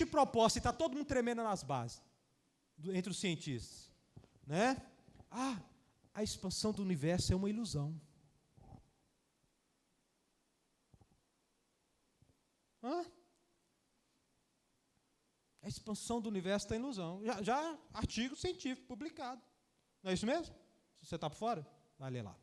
proposta, e está todo mundo tremendo nas bases, entre os cientistas, né? A expansão do universo é uma ilusão. A expansão do universo está em ilusão. Já artigo científico publicado. Não é isso mesmo? Se você está por fora, vai ler lá.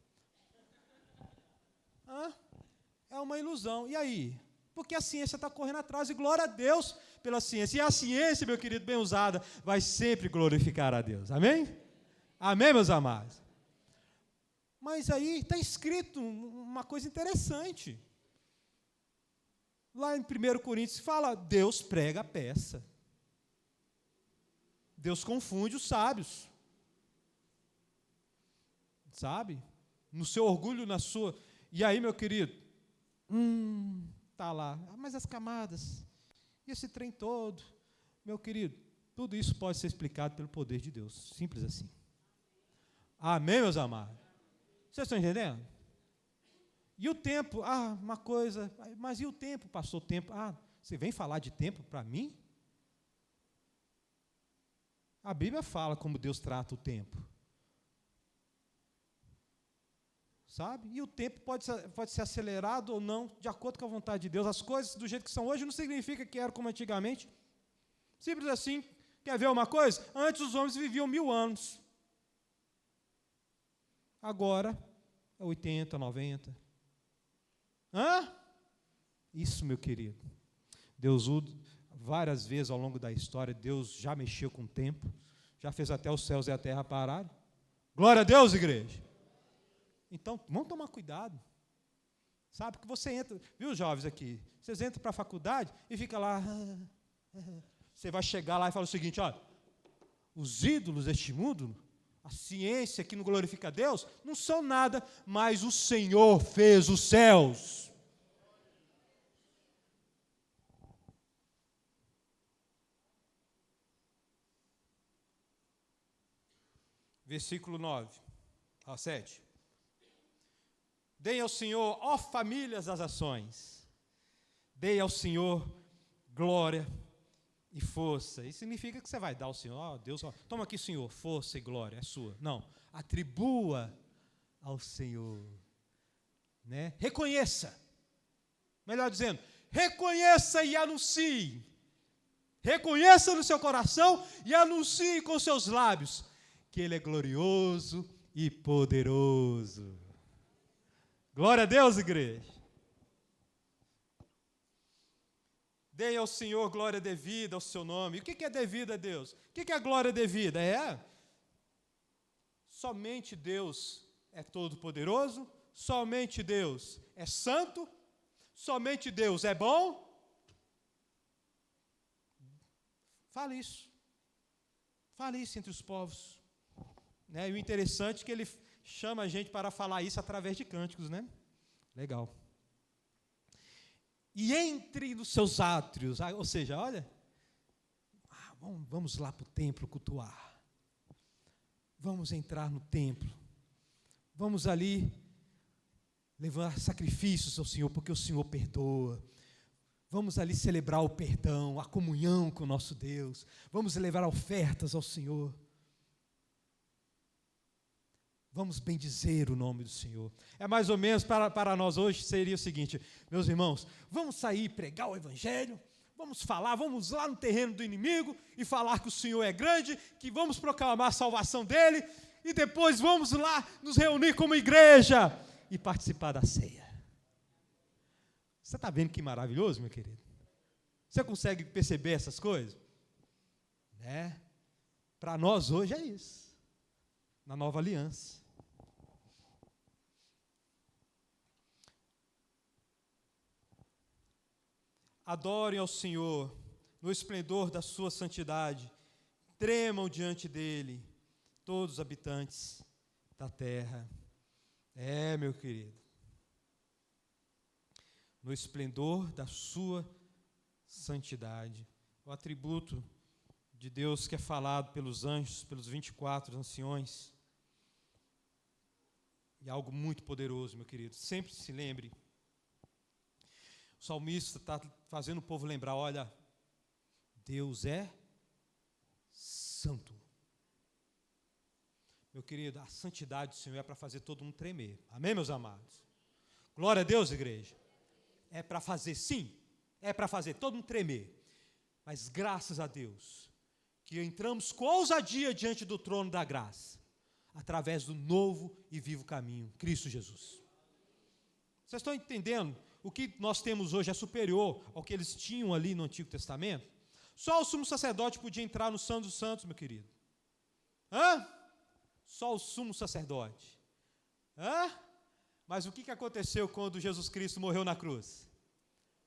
É uma ilusão. E aí? Porque a ciência está correndo atrás, e glória a Deus pela ciência. E a ciência, meu querido, bem usada, vai sempre glorificar a Deus. Amém? Amém, meus amados? Mas aí está escrito uma coisa interessante. Lá em 1 Coríntios fala, Deus prega a peça. Deus confunde os sábios. Sabe? No seu orgulho, na sua... E aí, meu querido, está lá. Mas as camadas, e esse trem todo, meu querido, tudo isso pode ser explicado pelo poder de Deus. Simples assim. Amém, meus amados? Vocês estão entendendo? E o tempo, uma coisa, mas e o tempo, pastor? O tempo, você vem falar de tempo para mim? A Bíblia fala como Deus trata o tempo. Sabe? E o tempo pode ser acelerado ou não, de acordo com a vontade de Deus. As coisas do jeito que são hoje não significa que eram como antigamente. Simples assim. Quer ver uma coisa? Antes os homens viviam 1000 anos. Agora é 80, 90. Isso, meu querido. Deus, várias vezes ao longo da história, Deus já mexeu com o tempo, já fez até os céus e a terra pararem. Glória a Deus, igreja. Então, vamos tomar cuidado. Sabe que você entra, viu, jovens aqui? Vocês entram para a faculdade e fica lá. Você vai chegar lá e fala o seguinte: olha, os ídolos deste mundo, a ciência que não glorifica a Deus, não são nada, mas o Senhor fez os céus. Versículo 7. Deem ao Senhor, ó famílias das ações, deem ao Senhor glória e força. Isso significa que você vai dar ao Senhor, Deus, toma aqui, Senhor, força e glória, é sua. Não, atribua ao Senhor, né? Reconheça, melhor dizendo, reconheça e anuncie. Reconheça no seu coração e anuncie com seus lábios que Ele é glorioso e poderoso. Glória a Deus, igreja. Deem ao Senhor glória devida ao seu nome. O que é devida a Deus? O que é glória devida? Somente Deus é todo-poderoso, somente Deus é santo, somente Deus é bom. Fale isso. Fale isso entre os povos. Né? E o interessante é que ele chama a gente para falar isso através de cânticos, né? Legal. E entre nos seus átrios, ou seja, olha, vamos lá para o templo cultuar. Vamos entrar no templo. Vamos ali levar sacrifícios ao Senhor, porque o Senhor perdoa. Vamos ali celebrar o perdão, a comunhão com o nosso Deus. Vamos levar ofertas ao Senhor. Vamos bendizer o nome do Senhor. É mais ou menos, para nós hoje, seria o seguinte, meus irmãos, vamos sair e pregar o Evangelho, vamos falar, vamos lá no terreno do inimigo e falar que o Senhor é grande, que vamos proclamar a salvação dele, e depois vamos lá nos reunir como igreja e participar da ceia. Você está vendo que maravilhoso, meu querido? Você consegue perceber essas coisas? Né? Para nós hoje é isso, na nova aliança. Adorem ao Senhor no esplendor da sua santidade, tremam diante dele todos os habitantes da terra. Meu querido, no esplendor da sua santidade, o atributo de Deus que é falado pelos anjos, pelos 24 anciões, e algo muito poderoso, meu querido. Sempre se lembre, o salmista está fazendo o povo lembrar, olha, Deus é santo. Meu querido, a santidade do Senhor é para fazer todo mundo tremer. Amém, meus amados? Glória a Deus, igreja. É para fazer, sim, é para fazer todo mundo tremer. Mas graças a Deus, que entramos com ousadia diante do trono da graça, através do novo e vivo caminho, Cristo Jesus. Vocês estão entendendo? O que nós temos hoje é superior ao que eles tinham ali no Antigo Testamento? Só o sumo sacerdote podia entrar no Santo dos Santos, meu querido. Só o sumo sacerdote. Mas o que aconteceu quando Jesus Cristo morreu na cruz?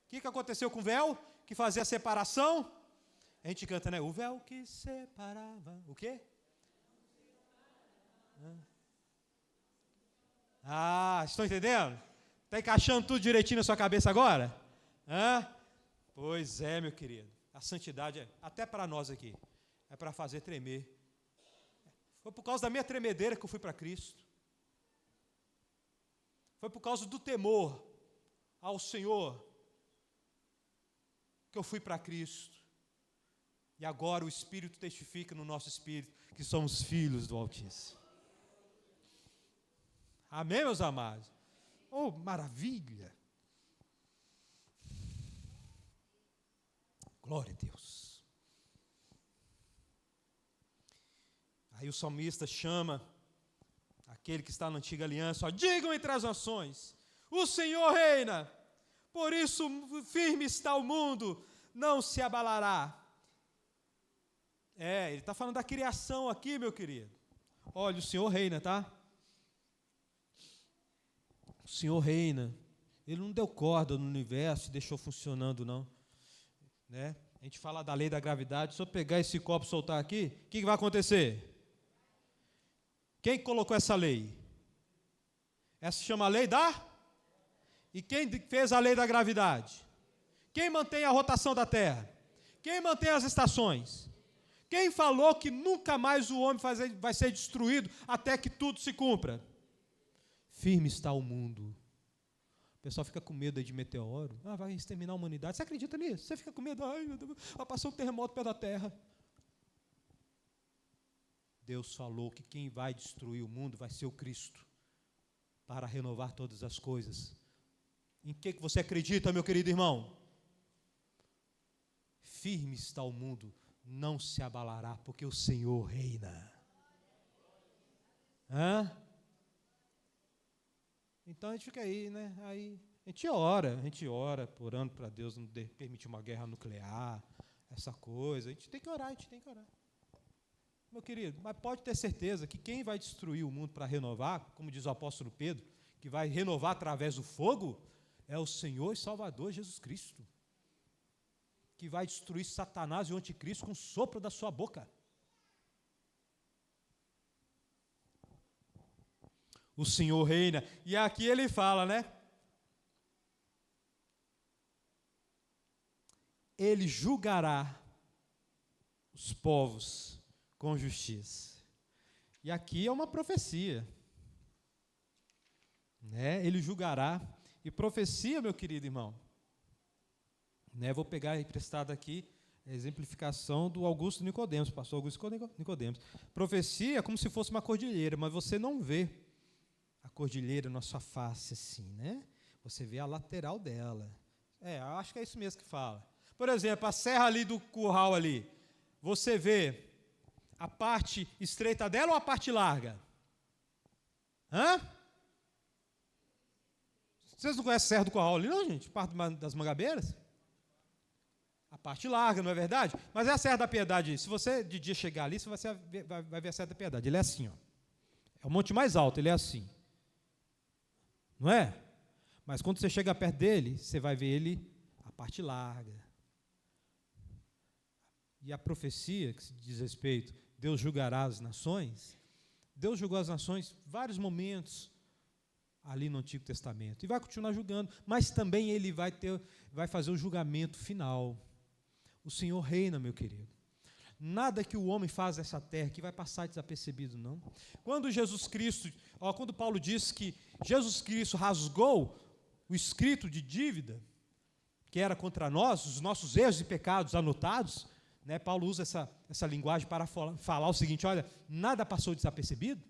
O que aconteceu com o véu que fazia a separação? A gente canta, né? O véu que separava. O quê? Estão entendendo? Está encaixando tudo direitinho na sua cabeça agora? Pois é, meu querido. A santidade, até para nós aqui, é para fazer tremer. Foi por causa da minha tremedeira que eu fui para Cristo. Foi por causa do temor ao Senhor que eu fui para Cristo. E agora o Espírito testifica no nosso espírito que somos filhos do Altíssimo. Amém, meus amados? Oh, maravilha! Glória a Deus. Aí o salmista chama aquele que está na antiga aliança, digam entre as nações, o Senhor reina, por isso firme está o mundo, não se abalará. Ele está falando da criação aqui, meu querido. Olha, o Senhor reina, tá? O Senhor reina. Ele não deu corda no universo e deixou funcionando, não. Né? A gente fala da lei da gravidade. Se eu pegar esse copo e soltar aqui, o que vai acontecer? Quem colocou essa lei? Essa se chama lei da? E quem fez a lei da gravidade? Quem mantém a rotação da Terra? Quem mantém as estações? Quem falou que nunca mais o homem vai ser destruído até que tudo se cumpra? Firme está o mundo. O pessoal fica com medo aí de meteoro. Vai exterminar a humanidade. Você acredita nisso? Você fica com medo? Meu Deus, vai passar um terremoto perto da Terra. Deus falou que quem vai destruir o mundo vai ser o Cristo, para renovar todas as coisas. Em que você acredita, meu querido irmão? Firme está o mundo, não se abalará, porque o Senhor reina. Então a gente fica aí, né? Aí a gente ora, orando para Deus não permitir uma guerra nuclear, essa coisa. A gente tem que orar. Meu querido, mas pode ter certeza que quem vai destruir o mundo para renovar, como diz o apóstolo Pedro, que vai renovar através do fogo, é o Senhor e Salvador Jesus Cristo, que vai destruir Satanás e o anticristo com o sopro da sua boca. O Senhor reina, e aqui ele fala, né? Ele julgará os povos com justiça. E aqui é uma profecia, né? Ele julgará. E profecia, meu querido irmão, né? Vou pegar emprestado aqui a exemplificação do Augusto Nicodemos, pastor Augusto Nicodemos. Profecia é como se fosse uma cordilheira, mas você não vê a cordilheira na sua face assim, né? Você vê a lateral dela. Eu acho que é isso mesmo que fala. Por exemplo, a serra ali do curral ali, você vê a parte estreita dela ou a parte larga? Hã? Vocês não conhecem a serra do curral ali, não, gente? Parte das Mangabeiras? A parte larga, não é verdade? Mas é a Serra da Piedade. Se você de dia chegar ali, você vai ver a Serra da Piedade. Ele é assim, ó. É o monte mais alto, ele é assim. Não é? Mas quando você chega perto dele, você vai ver ele a parte larga. E a profecia que se diz respeito, Deus julgará as nações. Deus julgou as nações em vários momentos ali no Antigo Testamento. E vai continuar julgando, mas também ele vai fazer o julgamento final. O Senhor reina, meu querido. Nada que o homem faz nessa terra que vai passar desapercebido, não. Quando Jesus Cristo, quando Paulo diz que Jesus Cristo rasgou o escrito de dívida que era contra nós, os nossos erros e pecados anotados, né, Paulo usa essa linguagem para falar o seguinte: olha, nada passou desapercebido,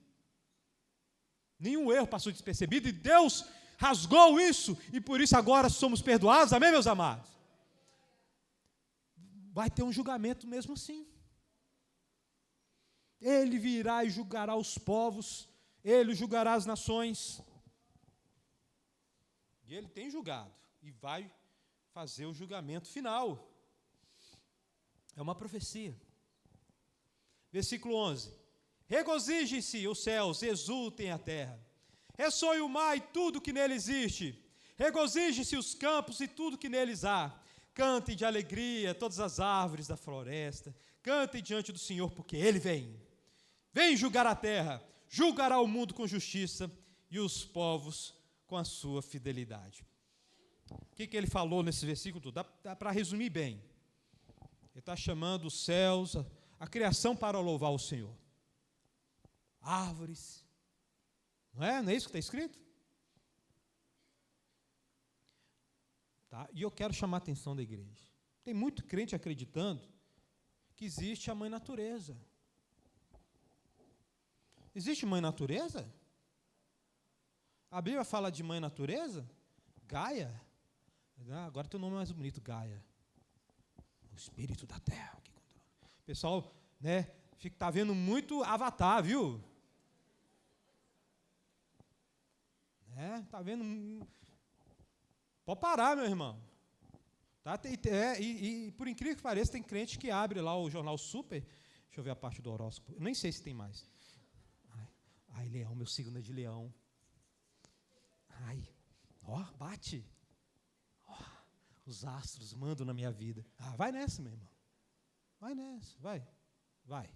nenhum erro passou despercebido, e Deus rasgou isso, e por isso agora somos perdoados, amém, meus amados? Vai ter um julgamento mesmo assim. Ele virá e julgará os povos, ele julgará as nações. E ele tem julgado, e vai fazer o julgamento final. É uma profecia. Versículo 11. Regozijem-se os céus, exultem a terra. Ressoe o mar e tudo que nele existe. Regozijem-se os campos e tudo que neles há. Cantem de alegria todas as árvores da floresta. Cantem diante do Senhor, porque Ele vem. Vem julgar a terra, julgará o mundo com justiça e os povos com a sua fidelidade. O que ele falou nesse versículo? Dá para resumir bem. Ele está chamando os céus, a criação para louvar o Senhor. Árvores. Não é isso que está escrito? Tá? E eu quero chamar a atenção da igreja. Tem muito crente acreditando que existe a mãe natureza. Existe mãe natureza? A Bíblia fala de mãe natureza? Gaia. Agora tem um nome mais bonito, Gaia. O espírito da terra. O pessoal, né, está vendo muito Avatar, viu? Está vendo. Pode parar, meu irmão. Tá? E por incrível que pareça, tem crente que abre lá o jornal Super. Deixa eu ver a parte do horóscopo. Eu nem sei se tem mais. Ai, leão, meu signo é de leão. Ai, bate. Os astros mandam na minha vida. Vai nessa, meu irmão. Vai nessa, vai.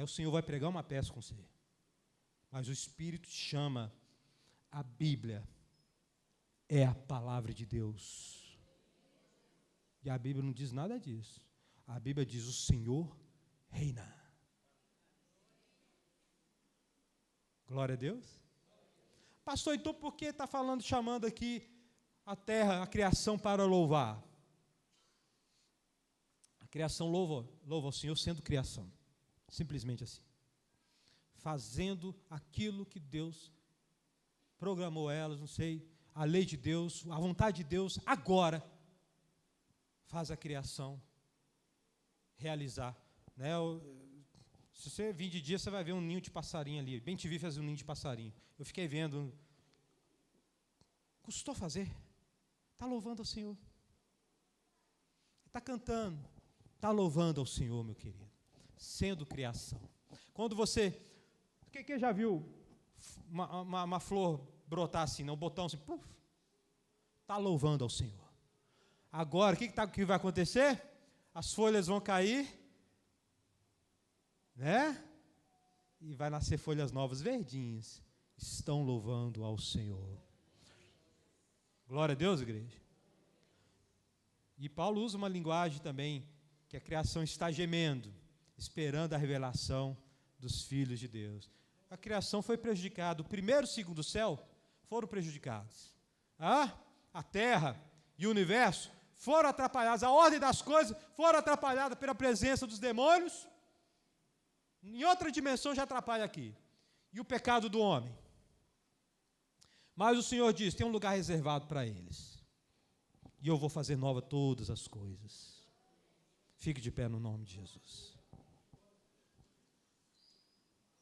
O Senhor vai pregar uma peça com você. Mas o Espírito te chama. A Bíblia é a palavra de Deus. E a Bíblia não diz nada disso. A Bíblia diz: o Senhor reina. Glória a Deus. Pastor, então por que está chamando aqui a terra, a criação para louvar? A criação louva ao Senhor sendo criação. Simplesmente assim. Fazendo aquilo que Deus programou elas, não sei, a lei de Deus, a vontade de Deus, agora faz a criação realizar. Né? Se você vir de dia, você vai ver um ninho de passarinho ali. Bem te vi fazer um ninho de passarinho. Eu fiquei vendo. Custou fazer. Está louvando ao Senhor. Está cantando. Está louvando ao Senhor, meu querido. sendo criação. Quando você... Quem já viu uma flor brotar assim, um botão assim, puf, está louvando ao Senhor. Agora, o que vai acontecer? As folhas vão cair, né? E vai nascer folhas novas, verdinhas. Estão louvando ao Senhor. Glória a Deus, igreja. E Paulo usa uma linguagem também, que a criação está gemendo, esperando a revelação dos filhos de Deus. A criação foi prejudicada. O primeiro e o segundo céu foram prejudicados. A terra e o universo foram atrapalhados. A ordem das coisas foram atrapalhadas pela presença dos demônios. Em outra dimensão já atrapalha aqui. E o pecado do homem. Mas o Senhor diz, tem um lugar reservado para eles. E eu vou fazer nova todas as coisas. Fique de pé no nome de Jesus.